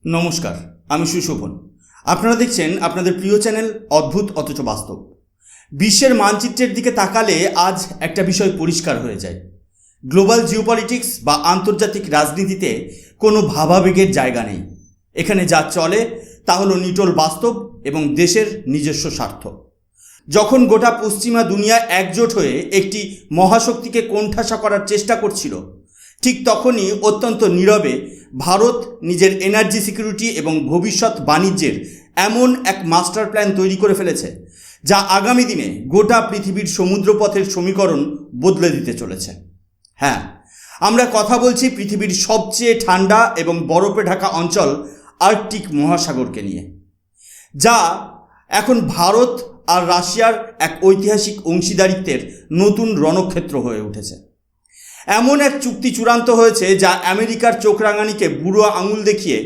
নমস্কার, আমি সুশোভন। আপনারা দেখছেন আপনাদের প্রিয় চ্যানেল অদ্ভুত অথচ বাস্তব। বিশ্বের মানচিত্রের দিকে তাকালে আজ একটা বিষয় পরিষ্কার হয়ে যায়। গ্লোবাল জিওপলিটিক্স বা আন্তর্জাতিক রাজনীতিতে কোনো ভাবাবেগের জায়গা নেই। এখানে যা চলে তা হলো নিটল বাস্তব এবং দেশের নিজস্ব স্বার্থ। যখন গোটা পশ্চিমা দুনিয়া একজোট হয়ে একটি মহাশক্তিকে কোণঠাসা করার চেষ্টা করছিল, ঠিক তখনই অত্যন্ত নীরবে ভারত নিজের এনার্জি সিকিউরিটি এবং ভবিষ্যৎ বাণিজ্যের এমন এক মাস্টার প্ল্যান তৈরি করে ফেলেছে যা আগামী দিনে গোটা পৃথিবীর সমুদ্রপথের সমীকরণ বদলে দিতে চলেছে। হ্যাঁ, আমরা কথা বলছি পৃথিবীর সবচেয়ে ঠান্ডা এবং বরফে ঢাকা অঞ্চল আর্কটিক মহাসাগরকে নিয়ে, যা এখন ভারত আর রাশিয়ার এক ঐতিহাসিক অংশীদারিত্বের নতুন রণক্ষেত্র হয়ে উঠেছে। এমন এক চুক্তি চূড়ান্ত হয়েছে যা আমেরিকার চোখ রাঙানিকে বুড়ো আঙুল দেখিয়ে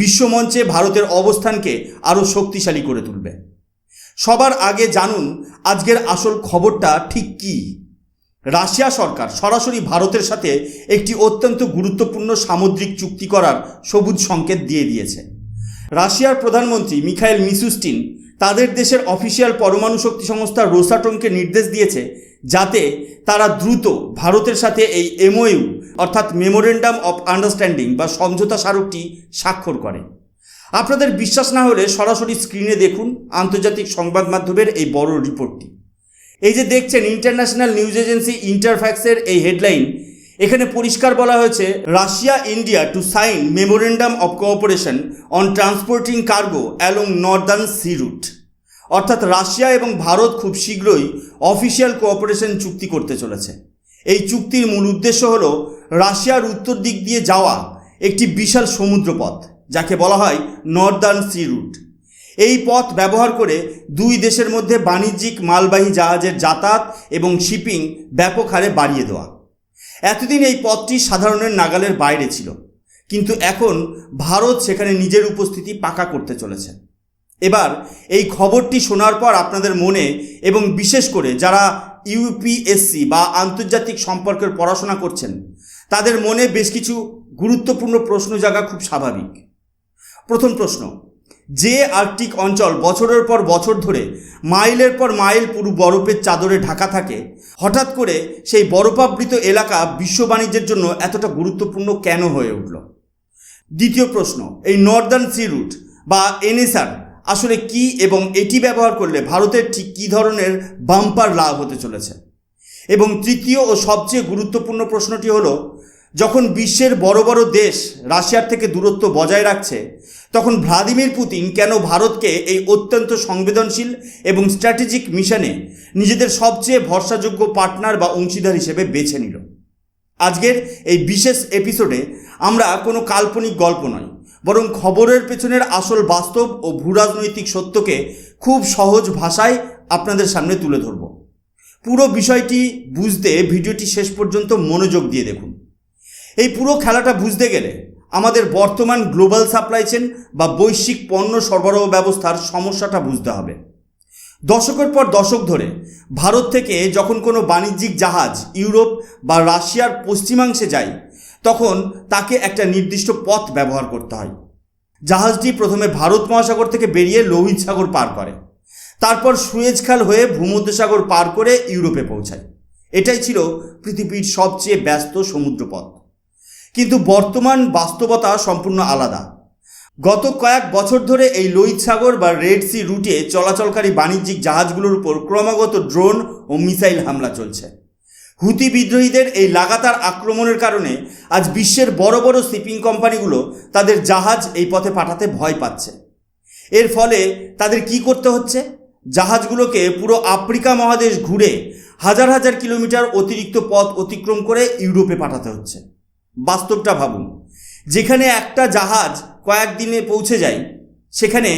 বিশ্বমঞ্চে ভারতের অবস্থানকে আরও শক্তিশালী করে তুলবে। সবার আগে জানুন আজকের আসল খবরটা ঠিক কী। রাশিয়া সরকার সরাসরি ভারতের সাথে একটি অত্যন্ত গুরুত্বপূর্ণ সামুদ্রিক চুক্তি করার সবুজ সংকেত দিয়ে দিয়েছে। রাশিয়ার প্রধানমন্ত্রী মিখাইল মিশুস্টিন তাদের দেশের অফিসিয়াল পরমাণু শক্তি সংস্থা রোসাটমকে নির্দেশ দিয়েছে যাতে তারা দ্রুত ভারতের সাথে এই এমওইউ অর্থাৎ মেমোরেন্ডাম অফ আন্ডারস্ট্যান্ডিং বা সমঝোতা স্মারকটি স্বাক্ষর করে। আপনাদের বিশ্বাস না হলে সরাসরি স্ক্রিনে দেখুন আন্তর্জাতিক সংবাদ মাধ্যমের এই বড় রিপোর্টটি। এই যে দেখছেন ইন্টারন্যাশনাল নিউজ এজেন্সি ইন্টারফ্যাক্সের এই হেডলাইন, এখানে পরিষ্কার বলা হয়েছে Russia India to sign memorandum of cooperation on transporting cargo along northern sea route. অর্থাৎ রাশিয়া এবং ভারত খুব শীঘ্রই অফিসিয়াল কোঅপারেশন চুক্তি করতে চলেছে। এই চুক্তির মূল উদ্দেশ্য হল রাশিয়ার উত্তর দিক দিয়ে যাওয়া একটি বিশাল সমুদ্রপথ যাকে বলা হয় নর্দার্ন সি রুট। এই পথ ব্যবহার করে দুই দেশের মধ্যে বাণিজ্যিক মালবাহী জাহাজের যাতায়াত এবং শিপিং ব্যাপক হারে বাড়িয়ে দেওয়া। এতদিন এই পথটি সাধারণের নাগালের বাইরে ছিল, কিন্তু এখন ভারত সেখানে নিজের উপস্থিতি পাকা করতে চলেছে। এবার এই খবরটি শোনার পর আপনাদের মনে এবং বিশেষ করে যারা ইউপিএসসি বা আন্তর্জাতিক সম্পর্কের পড়াশোনা করছেন তাদের মনে বেশ কিছু গুরুত্বপূর্ণ প্রশ্ন জাগা খুব স্বাভাবিক। প্রথম প্রশ্ন, যে আর্কটিক অঞ্চল বছরের পর বছর ধরে মাইলের পর মাইল পুরো বরফের চাদরে ঢাকা থাকে, হঠাৎ করে সেই বরফাবৃত এলাকা বিশ্ব বাণিজ্যের জন্য এতটা গুরুত্বপূর্ণ কেন হয়ে উঠল? দ্বিতীয় প্রশ্ন, এই নর্দার্ন সি রুট বা এনএসআর আসলে কি এবং এটি ব্যবহার করলে ভারতের ঠিক কী ধরনের বাম্পার লাভ হতে চলেছে? এবং তৃতীয় ও সবচেয়ে গুরুত্বপূর্ণ প্রশ্নটি হলো, যখন বিশ্বের বড় বড় দেশ রাশিয়ার থেকে দূরত্ব বজায় রাখছে, তখন ভ্লাদিমির পুতিন কেন ভারতকে এই অত্যন্ত সংবেদনশীল এবং স্ট্র্যাটেজিক মিশনে নিজেদের সবচেয়ে ভরসাযোগ্য পার্টনার বা অংশীদার হিসেবে বেছে নিল? আজকের এই বিশেষ এপিসোডে আমরা কোনো কাল্পনিক গল্প নয়, বরং খবরের পেছনের আসল বাস্তব ও ভূরাজনৈতিক সত্যকে খুব সহজ ভাষায় আপনাদের সামনে তুলে ধরব। পুরো বিষয়টি বুঝতে ভিডিওটি শেষ পর্যন্ত মনোযোগ দিয়ে দেখুন। এই পুরো খেলাটা বুঝতে গেলে আমাদের বর্তমান গ্লোবাল সাপ্লাই চেন বা বৈশ্বিক পণ্য সরবরাহ ব্যবস্থার সমস্যাটা বুঝতে হবে। দশকের পর দশক ধরে ভারত থেকে যখন কোনো বাণিজ্যিক জাহাজ ইউরোপ বা রাশিয়ার পশ্চিমাংশে যায়, তখন তাকে একটা নির্দিষ্ট পথ ব্যবহার করতে হয়। জাহাজটি প্রথমে ভারত মহাসাগর থেকে বেরিয়ে লোহিত সাগর পার করে, তারপর সুয়েজ খাল হয়ে ভূমধ্যসাগর পার করে ইউরোপে পৌঁছায়। এটাই ছিল পৃথিবীর সবচেয়ে ব্যস্ত সমুদ্রপথ। কিন্তু বর্তমান বাস্তবতা সম্পূর্ণ আলাদা। গত কয়েক বছর ধরে এই লোহিত সাগর বা রেড সি রুটে চলাচলকারী বাণিজ্যিক জাহাজগুলোর উপর ক্রমাগত ড্রোন ও মিসাইল হামলা চলছে। হুতি বিদ্রোহীদের এই লাগাতার আক্রমণের কারণে আজ বিশ্বের বড় বড় শিপিং কোম্পানিগুলো তাদের জাহাজ এই পথে পাঠাতে ভয় পাচ্ছে। এর ফলে তাদের কি করতে হচ্ছে? জাহাজগুলোকে পুরো আফ্রিকা মহাদেশ ঘুরে হাজার হাজার কিলোমিটার অতিরিক্ত পথ অতিক্রম করে ইউরোপে পাঠাতে হচ্ছে। বাস্তবটা ভাবুন, যেখানে একটা জাহাজ কয়েকদিনে পৌঁছে যায়, সেখানে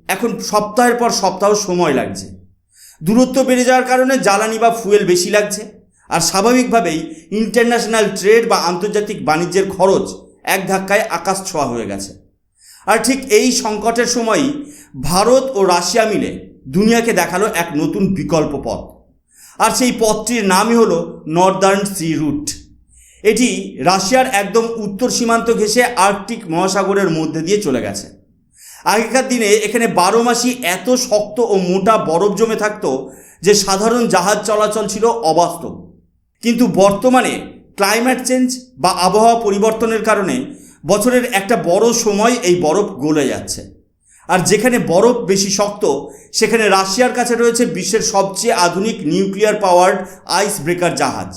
এখন সপ্তাহের পর সপ্তাহ সময় লাগছে। দূরত্ব বেড়ে যাওয়ার কারণে জ্বালানি বা ফুয়েল বেশি লাগছে, আর স্বাভাবিকভাবেই ইন্টারন্যাশনাল ট্রেড বা আন্তর্জাতিক বাণিজ্যের খরচ এক ধাক্কায় আকাশ ছোঁয়া হয়ে গেছে। আর ঠিক এই সংকটের সময়ই ভারত ও রাশিয়া মিলে দুনিয়াকে দেখালো এক নতুন বিকল্প পথ, আর সেই পথটির নামই হলো নর্দার্ন সি রুট। এটি রাশিয়ার একদম উত্তর সীমান্ত ঘেঁষে আর্কটিক মহাসাগরের মধ্যে দিয়ে চলে গেছে। আগেকার দিনে এখানে 12 মাসই এত শক্ত ও মোটা বরফ জমে থাকতো যে সাধারণ জাহাজ চলাচল ছিল অবাস্তব। কিন্তু বর্তমানে ক্লাইমেট চেঞ্জ বা আবহাওয়া পরিবর্তনের কারণে বছরের একটা বড় সময় এই বরফ গলে যাচ্ছে। আর যেখানে বরফ বেশি শক্ত সেখানে রাশিয়ার কাছে রয়েছে বিশ্বের সবচেয়ে আধুনিক নিউক্লিয়ার পাওয়ার্ড আইস ব্রেকার জাহাজ,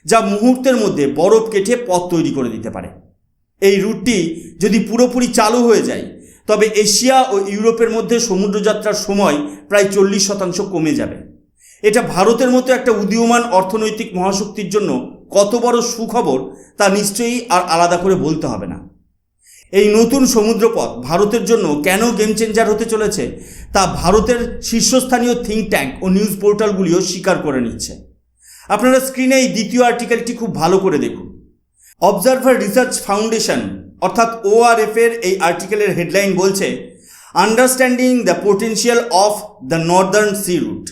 যা মুহূর্তের মধ্যে বরফ কেটে পথ তৈরি করে দিতে পারে। এই রুটটি যদি পুরোপুরি চালু হয়ে যায় তবে এশিয়া ও ইউরোপের মধ্যে সমুদ্রযাত্রার সময় প্রায় 40% কমে যাবে। এটা ভারতের মতো একটা উদীয়মান অর্থনৈতিক মহাশক্তির জন্য কত বড় সুখবর তা নিশ্চয়ই আর আলাদা করে বলতে হবে না। এই নতুন সমুদ্রপথ ভারতের জন্য কেন গেম চেঞ্জার হতে চলেছে তা ভারতের শীর্ষস্থানীয় থিঙ্ক ট্যাঙ্ক ও নিউজ পোর্টালগুলিও স্বীকার করে নিচ্ছে। আপনারা স্ক্রিনে এই দ্বিতীয় আর্টিকেলটি খুব ভালো করে দেখুন। অবজারভার রিসার্চ ফাউন্ডেশন অর্থাৎ ORF এর এই আর্টিকেলের হেডলাইন বলছে, understanding the potential of the northern sea route.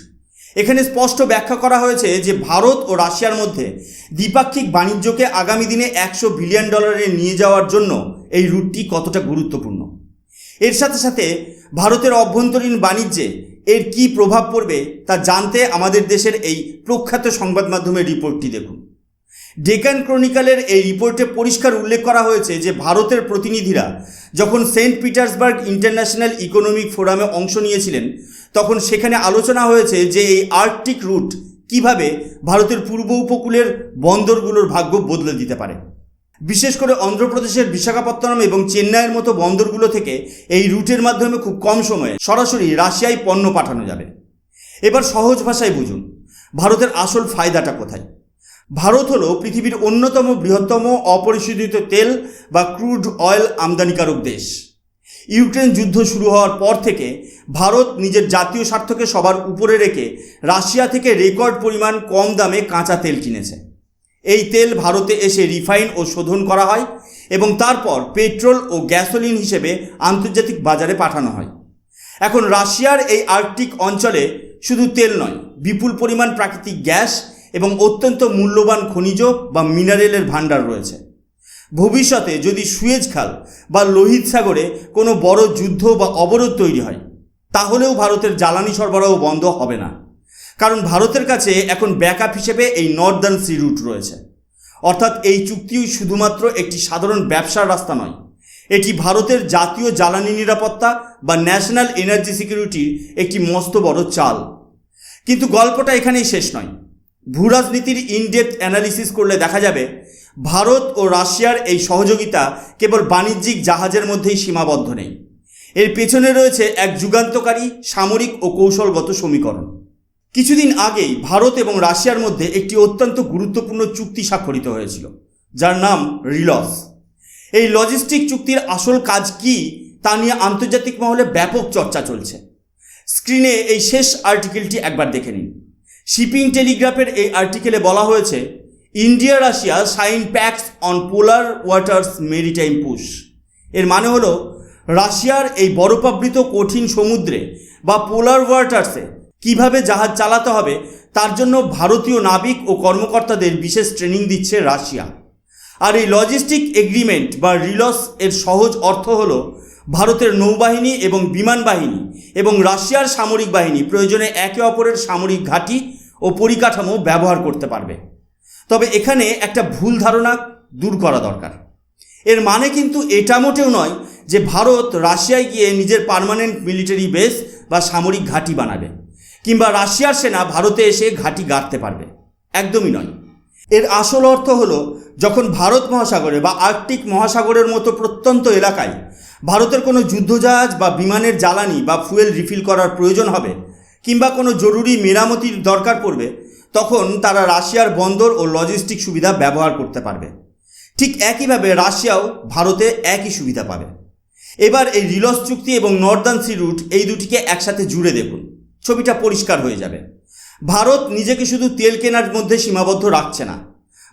এখানে স্পষ্ট ব্যাখ্যা করা হয়েছে যে ভারত ও রাশিয়ার মধ্যে দ্বিপাক্ষিক বাণিজ্যকে আগামী দিনে $100 বিলিয়ন নিয়ে যাওয়ার জন্য এই রুটটি কতটা গুরুত্বপূর্ণ। এর সাথে সাথে ভারতের অভ্যন্তরীণ বাণিজ্যে এর কী প্রভাব পড়বে তা জানতে আমাদের দেশের এই প্রখ্যাত সংবাদ মাধ্যমের রিপোর্টটি দেখুন। ডেকান ক্রনিকলের এই রিপোর্টে পরিষ্কার উল্লেখ করা হয়েছে যে ভারতের প্রতিনিধিরা যখন সেন্ট পিটার্সবার্গ ইন্টারন্যাশনাল ইকোনমিক ফোরামে অংশ নিয়েছিলেন তখন সেখানে আলোচনা হয়েছে যে এই আর্কটিক রুট কিভাবে ভারতের পূর্ব উপকূলের বন্দরগুলোর ভাগ্য বদলে দিতে পারে। বিশেষ করে অন্ধ্রপ্রদেশের বিশাখাপত্তনম এবং চেন্নাইয়ের মতো বন্দরগুলো থেকে এই রুটের মাধ্যমে খুব কম সময়ে সরাসরি রাশিয়ায় পণ্য পাঠানো যাবে। এবার সহজ ভাষায় বুঝুন ভারতের আসল ফায়দাটা কোথায়। ভারত হলো পৃথিবীর অন্যতম বৃহত্তম অপরিশোধিত তেল বা ক্রুড অয়েল আমদানিকারক দেশ। ইউক্রেন যুদ্ধ শুরু হওয়ার পর থেকে ভারত নিজের জাতীয় স্বার্থকে সবার উপরে রেখে রাশিয়া থেকে রেকর্ড পরিমাণ কম দামে কাঁচা তেল কিনেছে। এই তেল ভারতে এসে রিফাইন ও শোধন করা হয় এবং তারপর পেট্রোল ও গ্যাসোলিন হিসেবে আন্তর্জাতিক বাজারে পাঠানো হয়। এখন রাশিয়ার এই আর্কটিক অঞ্চলে শুধু তেল নয়, বিপুল পরিমাণ প্রাকৃতিক গ্যাস এবং অত্যন্ত মূল্যবান খনিজ বা মিনারেলের ভাণ্ডার রয়েছে। ভবিষ্যতে যদি সুয়েজ খাল বা লোহিত সাগরে কোনো বড় যুদ্ধ বা অবরোধ তৈরি হয় তাহলেও ভারতের জ্বালানি সরবরাহ বন্ধ হবে না, কারণ ভারতের কাছে এখন ব্যাকআপ হিসেবে এই নর্দার্ন সি রুট রয়েছে। অর্থাৎ এই চুক্তি শুধুমাত্র একটি সাধারণ ব্যবসার রাস্তা নয়, এটি ভারতের জাতীয় জ্বালানি নিরাপত্তা বা ন্যাশনাল এনার্জি সিকিউরিটির একটি মস্ত বড় চাল। কিন্তু গল্পটা এখানেই শেষ নয়। ভূরাজনীতির ইনডেপথ অ্যানালিসিস করলে দেখা যাবে ভারত ও রাশিয়ার এই সহযোগিতা কেবল বাণিজ্যিক জাহাজের মধ্যেই সীমাবদ্ধ নেই। এর পেছনে রয়েছে এক যুগান্তকারী সামরিক ও কৌশলগত সমীকরণ। কিছুদিন আগেই ভারত এবং রাশিয়ার মধ্যে একটি অত্যন্ত গুরুত্বপূর্ণ চুক্তি স্বাক্ষরিত হয়েছিল, যার নাম রিলস। এই লজিস্টিক চুক্তির আসল কাজ কি তা নিয়ে আন্তর্জাতিক মহলে ব্যাপক চর্চা চলছে। স্ক্রিনে এই শেষ আর্টিকেলটি একবার দেখে নিন। শিপিং টেলিগ্রাফের এই আর্টিকেলে বলা হয়েছে, India Russia sign pacts on polar waters maritime push. এর মানে হলো রাশিয়ার এই বরফাবৃত কঠিন সমুদ্রে বা পোলার ওয়াটার্সে কিভাবে জাহাজ চালাতে হবে তার জন্য ভারতীয় নাবিক ও কর্মকর্তাদের বিশেষ ট্রেনিং দিচ্ছে রাশিয়া। আর এই লজিস্টিক এগ্রিমেন্ট বা রিলস এর সহজ অর্থ হলো ভারতের নৌবাহিনী এবং বিমান বাহিনী এবং রাশিয়ার সামরিক বাহিনী প্রয়োজনে একে অপরের সামরিক ঘাঁটি ও পরিকাঠামো ব্যবহার করতে পারবে। তবে এখানে একটা ভুল ধারণা দূর করা দরকার। এর মানে কিন্তু এটা মোটেও নয় যে ভারত রাশিয়ায় গিয়ে নিজের পার্মানেন্ট মিলিটারি বেস বা সামরিক ঘাঁটি বানাবে, কিংবা রাশিয়ার সেনা ভারতে এসে ঘাঁটি গাড়তে পারবে। একদমই নয়। এর আসল অর্থ হলো যখন ভারত মহাসাগরে বা আর্কটিক মহাসাগরের মতো প্রত্যন্ত এলাকায় ভারতের কোনো যুদ্ধজাহাজ বা বিমানের জ্বালানি বা ফুয়েল রিফিল করার প্রয়োজন হবে কিংবা কোনো জরুরি মেরামতির দরকার পড়বে, তখন তারা রাশিয়ার বন্দর ও লজিস্টিক সুবিধা ব্যবহার করতে পারবে। ঠিক একইভাবে রাশিয়াও ভারতে একই সুবিধা পাবে। এবার এই রিলস চুক্তি এবং নর্দার্ন সি রুট এই দুটিকে একসাথে জুড়ে দেখুন, ছবিটা পরিষ্কার হয়ে যাবে। ভারত নিজেকে শুধু তেল কেনার মধ্যে সীমাবদ্ধ রাখছে না,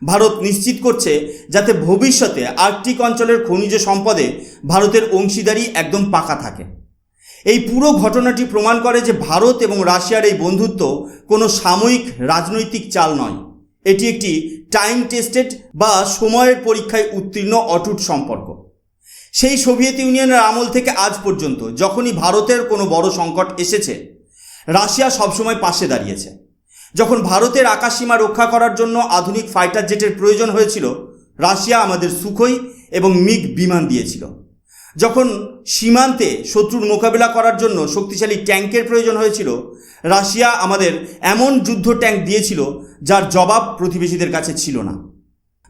ভারত নিশ্চিত করছে যাতে ভবিষ্যতে আর্কটিক অঞ্চলের খনিজ সম্পদে ভারতের অংশীদারি একদম পাকা থাকে। এই পুরো ঘটনাটি প্রমাণ করে যে ভারত এবং রাশিয়ার এই বন্ধুত্ব কোনো সাময়িক রাজনৈতিক চাল নয়, এটি একটি টাইম টেস্টেড বা সময়ের পরীক্ষায় উত্তীর্ণ অটুট সম্পর্ক। সেই সোভিয়েত ইউনিয়নের আমল থেকে আজ পর্যন্ত যখনই ভারতের কোনো বড় সংকট এসেছে, রাশিয়া সবসময় পাশে দাঁড়িয়েছে। যখন ভারতের আকাশসীমা রক্ষা করার জন্য আধুনিক ফাইটার জেটের প্রয়োজন হয়েছিল, রাশিয়া আমাদের সুখোই এবং মিগ বিমান দিয়েছিল। যখন সীমান্তে শত্রুর মোকাবিলা করার জন্য শক্তিশালী ট্যাঙ্কের প্রয়োজন হয়েছিল, রাশিয়া আমাদের এমন যুদ্ধ ট্যাঙ্ক দিয়েছিল যার জবাব প্রতিবেশীদের কাছে ছিল না।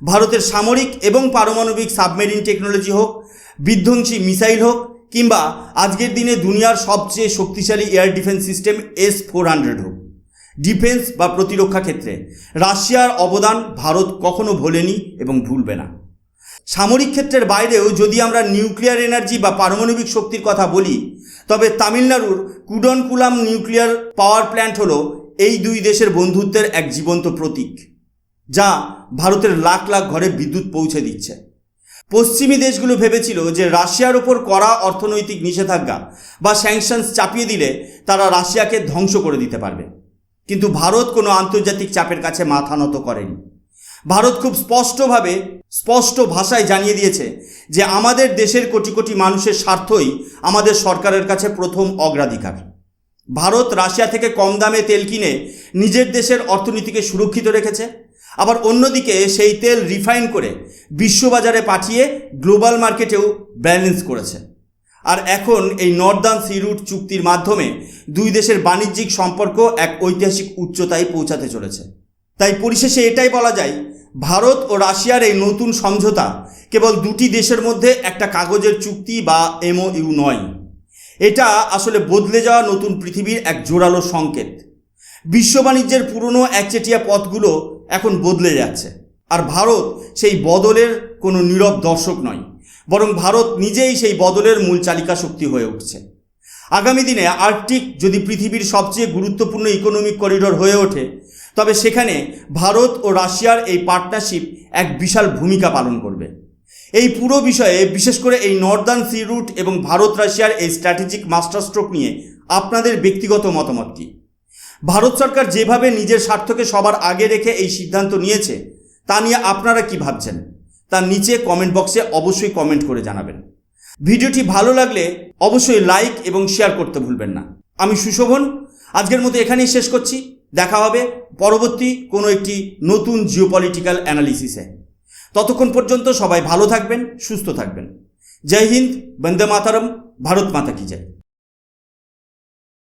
ভারতের সামরিক এবং পারমাণবিক সাবমেরিন টেকনোলজি হোক, বিধ্বংসী মিসাইল হোক, কিংবা আজকের দিনে দুনিয়ার সবচেয়ে শক্তিশালী এয়ার ডিফেন্স সিস্টেম S-400 হোক, ডিফেন্স বা প্রতিরক্ষা ক্ষেত্রে রাশিয়ার অবদান ভারত কখনো ভোলেনি এবং ভুলবে না। সামরিক ক্ষেত্রের বাইরেও যদি আমরা নিউক্লিয়ার এনার্জি বা পারমাণবিক শক্তির কথা বলি, তবে তামিলনাড়ুর কুডনকুলাম নিউক্লিয়ার পাওয়ার প্ল্যান্ট হলো এই দুই দেশের বন্ধুত্বের এক জীবন্ত প্রতীক, যা ভারতের লাখ লাখ ঘরে বিদ্যুৎ পৌঁছে দিচ্ছে। পশ্চিমী দেশগুলো ভেবেছিল যে রাশিয়ার ওপর কড়া অর্থনৈতিক নিষেধাজ্ঞা বা স্যাংশনস চাপিয়ে দিলে তারা রাশিয়াকে ধ্বংস করে দিতে পারবে, কিন্তু ভারত কোনো আন্তর্জাতিক চাপের কাছে মাথা নত করেনি। ভারত খুব স্পষ্ট ভাষায় জানিয়ে দিয়েছে যে আমাদের দেশের কোটি কোটি মানুষের স্বার্থই আমাদের সরকারের কাছে প্রথম অগ্রাধিকার। ভারত রাশিয়া থেকে কম দামে তেল কিনে নিজের দেশের অর্থনীতিকে সুরক্ষিত রেখেছে, আবার অন্যদিকে সেই তেল রিফাইন করে বিশ্ববাজারে পাঠিয়ে গ্লোবাল মার্কেটেও ব্যালেন্স করেছে। আর এখন এই নর্দার্ন সি রুট চুক্তির মাধ্যমে দুই দেশের বাণিজ্যিক সম্পর্ক এক ঐতিহাসিক উচ্চতায় পৌঁছাতে চলেছে। তাই পরিশেষে এটাই বলা যায়, ভারত ও রাশিয়ার এই নতুন সমঝোতা কেবল দুটি দেশের মধ্যে একটা কাগজের চুক্তি বা MOU নয়, এটা আসলে বদলে যাওয়া নতুন পৃথিবীর এক জোরালো সংকেত। বিশ্ব বাণিজ্যের পুরনো একচেটিয়া পথগুলো এখন বদলে যাচ্ছে, আর ভারত সেই বদলের কোনো নীরব দর্শক নয়, বরং ভারত নিজেই সেই বদলের মূল চালিকা শক্তি হয়ে উঠছে। আগামী দিনে আর্কটিক যদি পৃথিবীর সবচেয়ে গুরুত্বপূর্ণ ইকোনমিক করিডোর হয়ে ওঠে, তবে সেখানে ভারত ও রাশিয়ার এই পার্টনারশিপ এক বিশাল ভূমিকা পালন করবে। এই পুরো বিষয়ে, বিশেষ করে এই নর্দার্ন সি রুট এবং ভারত রাশিয়ার এই স্ট্র্যাটেজিক মাস্টার স্ট্রোক নিয়ে আপনাদের ব্যক্তিগত মতামত কী? ভারত সরকার যেভাবে নিজের স্বার্থকে সবার আগে রেখে এই সিদ্ধান্ত নিয়েছে, তা নিয়ে আপনারা কি ভাবছেন? তার নিচে কমেন্ট বক্সে অবশ্যই কমেন্ট করে জানাবেন। ভিডিওটি ভালো লাগলে অবশ্যই লাইক এবং শেয়ার করতে ভুলবেন না। আমি সুশোভন, আজকের মতো এখানেই শেষ করছি। দেখা হবে পরবর্তী কোনো একটি নতুন জিওপলিটিক্যাল অ্যানালিসিসে। ততক্ষণ পর্যন্ত সবাই ভালো থাকবেন, সুস্থ থাকবেন। জয় হিন্দ, বন্দে মাতরম, ভারত মাতা কি জয়।